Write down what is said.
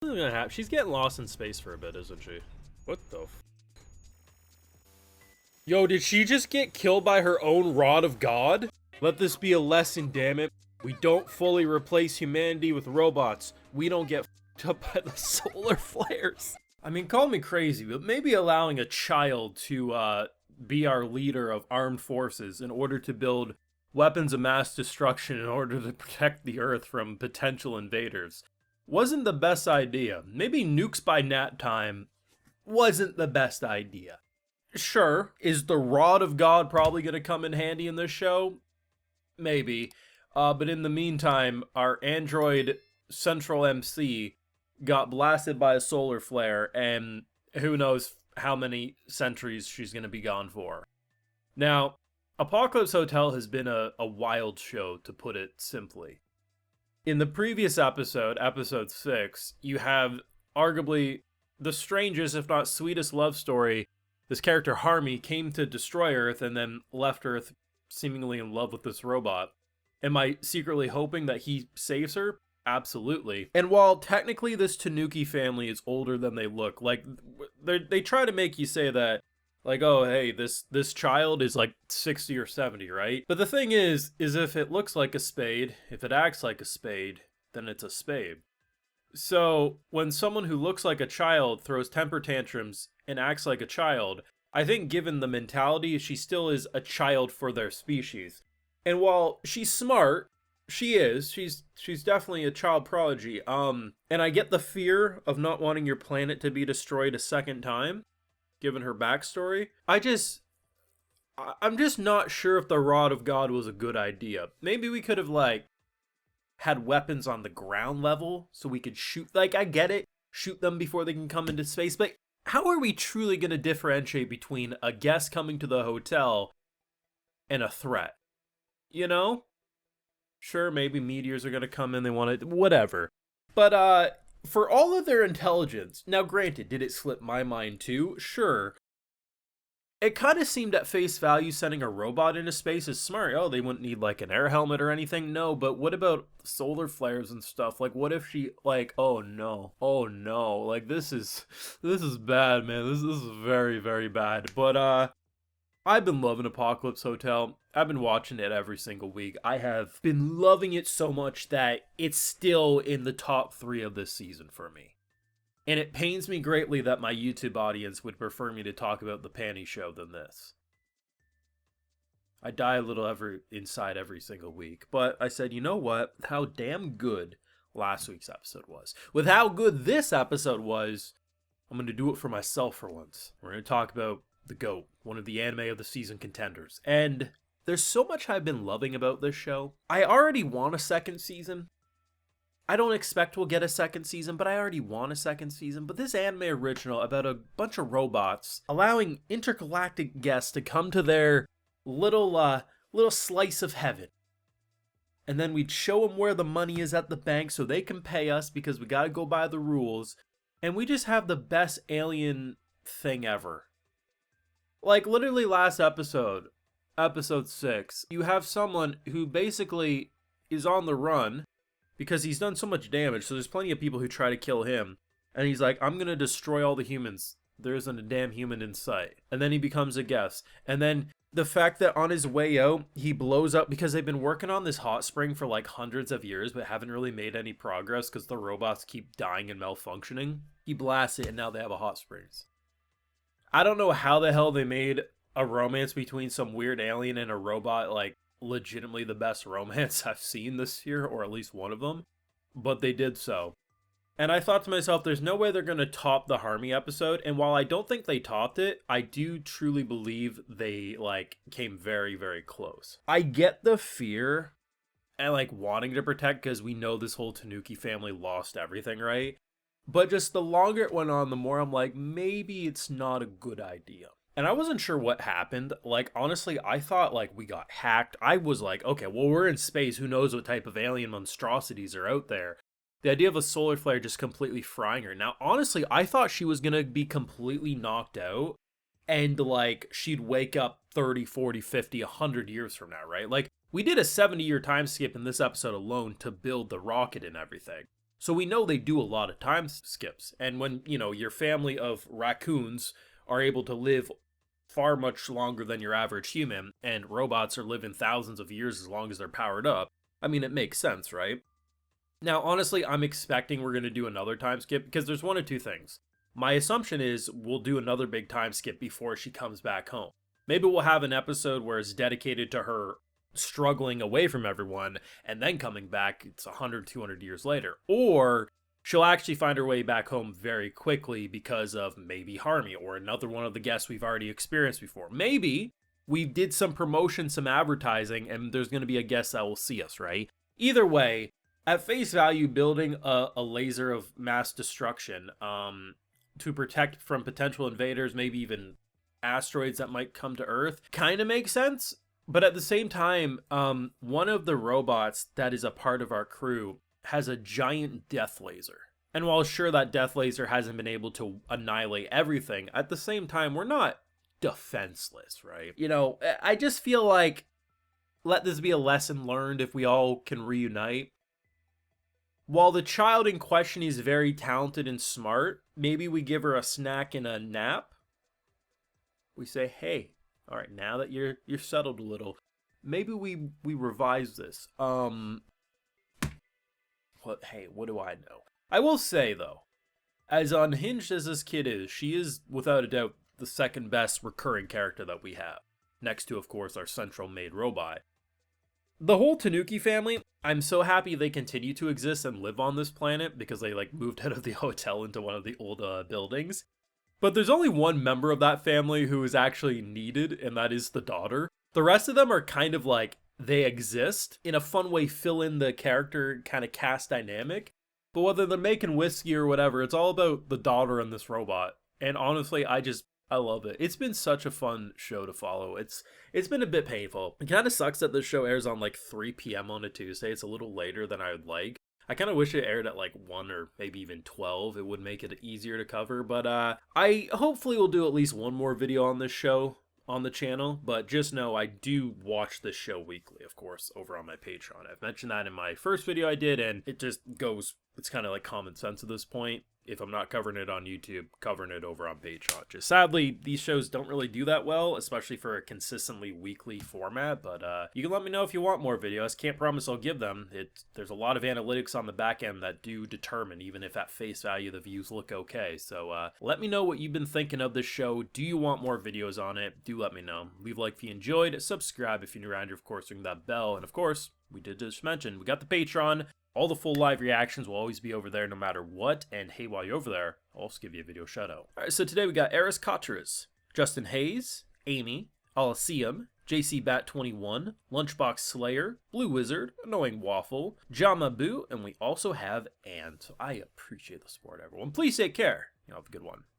What's gonna happen? She's getting lost in space for a bit, isn't she? What the Yo, did she just get killed by her own rod of God? Let this be a lesson, damn it. We don't fully replace humanity with robots. We don't get f***ed up by the solar flares. I mean, call me crazy, but maybe allowing a child to be our leader of armed forces in order to build weapons of mass destruction in order to protect the Earth from potential invaders wasn't the best idea. Maybe nukes by nap time wasn't the best idea. Sure, is the rod of God probably going to come in handy in this show? Maybe. But in the meantime, our android central MC got blasted by a solar flare, and who knows how many centuries she's going to be gone for. Now, Apocalypse Hotel has been a wild show, to put it simply. In the previous episode, episode 6, you have arguably the strangest, if not sweetest love story. This character, Harmy, came to destroy Earth and then left Earth seemingly in love with this robot. Am I secretly hoping that he saves her? Absolutely. And while technically this Tanuki family is older than they look, like, they try to make you say that, like, oh, hey, this child is like 60 or 70, right? But the thing is if it looks like a spade, if it acts like a spade, then it's a spade. So when someone who looks like a child throws temper tantrums and acts like a child, I think given the mentality, she still is a child for their species. And while she's smart, she's definitely a child prodigy. And I get the fear of not wanting your planet to be destroyed a second time, given her backstory. I'm just not sure if the Rod of God was a good idea. Maybe we could have, like, had weapons on the ground level so we could shoot. Like, I get it, shoot them before they can come into space, but how are we truly going to differentiate between a guest coming to the hotel and a threat? You know? Sure, maybe meteors are going to come in, they want to, whatever. But, for all of their intelligence, now granted, did it slip my mind too? Sure. It kind of seemed at face value sending a robot into space is smart. Oh, they wouldn't need like an air helmet or anything. No, but what about solar flares and stuff? Like, what if she, like, oh no, like this is bad, man. This is very, very bad. But I've been loving Apocalypse Hotel. I've been watching it every single week. I have been loving it so much that it's still in the top 3 of this season for me. And it pains me greatly that my YouTube audience would prefer me to talk about the panty show than this. I die a little inside every single week. But I said, you know what? How damn good last week's episode was. With how good this episode was, I'm going to do it for myself for once. We're going to talk about the GOAT, one of the anime of the season contenders. And there's so much I've been loving about this show. I already want a second season. I don't expect we'll get a second season, but I already want a second season. But this anime original about a bunch of robots allowing intergalactic guests to come to their little slice of heaven. And then we'd show them where the money is at the bank so they can pay us because we gotta go by the rules. And we just have the best alien thing ever. Like, literally last episode, episode 6, you have someone who basically is on the run because he's done so much damage, so there's plenty of people who try to kill him. And he's like, I'm gonna destroy all the humans. There isn't a damn human in sight. And then he becomes a guest. And then the fact that on his way out, he blows up because they've been working on this hot spring for like hundreds of years, but haven't really made any progress because the robots keep dying and malfunctioning. He blasts it and now they have a hot springs. I don't know how the hell they made a romance between some weird alien and a robot like legitimately the best romance I've seen this year, or at least one of them, but they did so. And I thought to myself, there's no way they're going to top the Harmy episode, and while I don't think they topped it, I do truly believe they, like, came very, very close. I get the fear and, like, wanting to protect, because we know this whole Tanuki family lost everything, right? But just the longer it went on, the more I'm like, maybe it's not a good idea. And I wasn't sure what happened. Like, honestly, I thought, like, we got hacked. I was like, okay, well, we're in space. Who knows what type of alien monstrosities are out there? The idea of a solar flare just completely frying her. Now, honestly, I thought she was going to be completely knocked out. And, like, she'd wake up 30, 40, 50, 100 years from now, right? Like, we did a 70-year time skip in this episode alone to build the rocket and everything. So we know they do a lot of time skips. And when, your family of raccoons are able to live far much longer than your average human, and robots are living thousands of years as long as they're powered up, I mean, it makes sense, right? Now, honestly, I'm expecting we're going to do another time skip because there's one of two things. My assumption is we'll do another big time skip before she comes back home. Maybe we'll have an episode where it's dedicated to her struggling away from everyone and then coming back. It's 100, 200 years later. Or she'll actually find her way back home very quickly because of maybe Harmy or another one of the guests we've already experienced before. Maybe we did some promotion, some advertising, and there's going to be a guest that will see us, right? Either way, at face value, building a laser of mass destruction to protect from potential invaders, maybe even asteroids that might come to Earth, kind of makes sense. But at the same time, one of the robots that is a part of our crew has a giant death laser. And while sure that death laser hasn't been able to annihilate everything, at the same time, we're not defenseless, right? I just feel like let this be a lesson learned if we all can reunite. While the child in question is very talented and smart, maybe we give her a snack and a nap. We say, hey, all right, now that you're settled a little, maybe we revise this. What do I know? I will say, though, as unhinged as this kid is, she is, without a doubt, the second best recurring character that we have. Next to, of course, our central maid robot. The whole Tanuki family, I'm so happy they continue to exist and live on this planet because they, moved out of the hotel into one of the old buildings. But there's only one member of that family who is actually needed, and that is the daughter. The rest of them are kind of they exist, in a fun way fill in the character kind of cast dynamic. But whether they're making whiskey or whatever, it's all about the daughter and this robot. And honestly, I love it. It's been such a fun show to follow. It's been a bit painful. It kind of sucks that this show airs on 3 p.m. on a Tuesday. It's a little later than I would like. I kind of wish it aired at 1 or maybe even 12. It would make it easier to cover. But I hopefully will do at least one more video on this show on the channel. But just know I do watch this show weekly, of course, over on my Patreon. I've mentioned that in my first video I did, and it just goes, it's kind of common sense at this point. If I'm not covering it on YouTube, covering it over on Patreon. Just sadly, these shows don't really do that well, especially for a consistently weekly format. But you can let me know if you want more videos. Can't promise I'll give them. There's a lot of analytics on the back end that do determine, even if at face value the views look okay. So let me know what you've been thinking of this show. Do you want more videos on it? Do let me know. Leave a like if you enjoyed. Subscribe if you're new around here. Of course, ring that bell. And of course, we did just mention we got the Patreon. All the full live reactions will always be over there no matter what. And hey, while you're over there, I'll also give you a video shout out. Alright, so today we got Eris Kotras, Justin Hayes, Amy, Alacium, JC Bat 21, Lunchbox Slayer, Blue Wizard, Annoying Waffle, Jama Boo, and we also have Ann. So I appreciate the support, everyone. Please take care. Have a good one.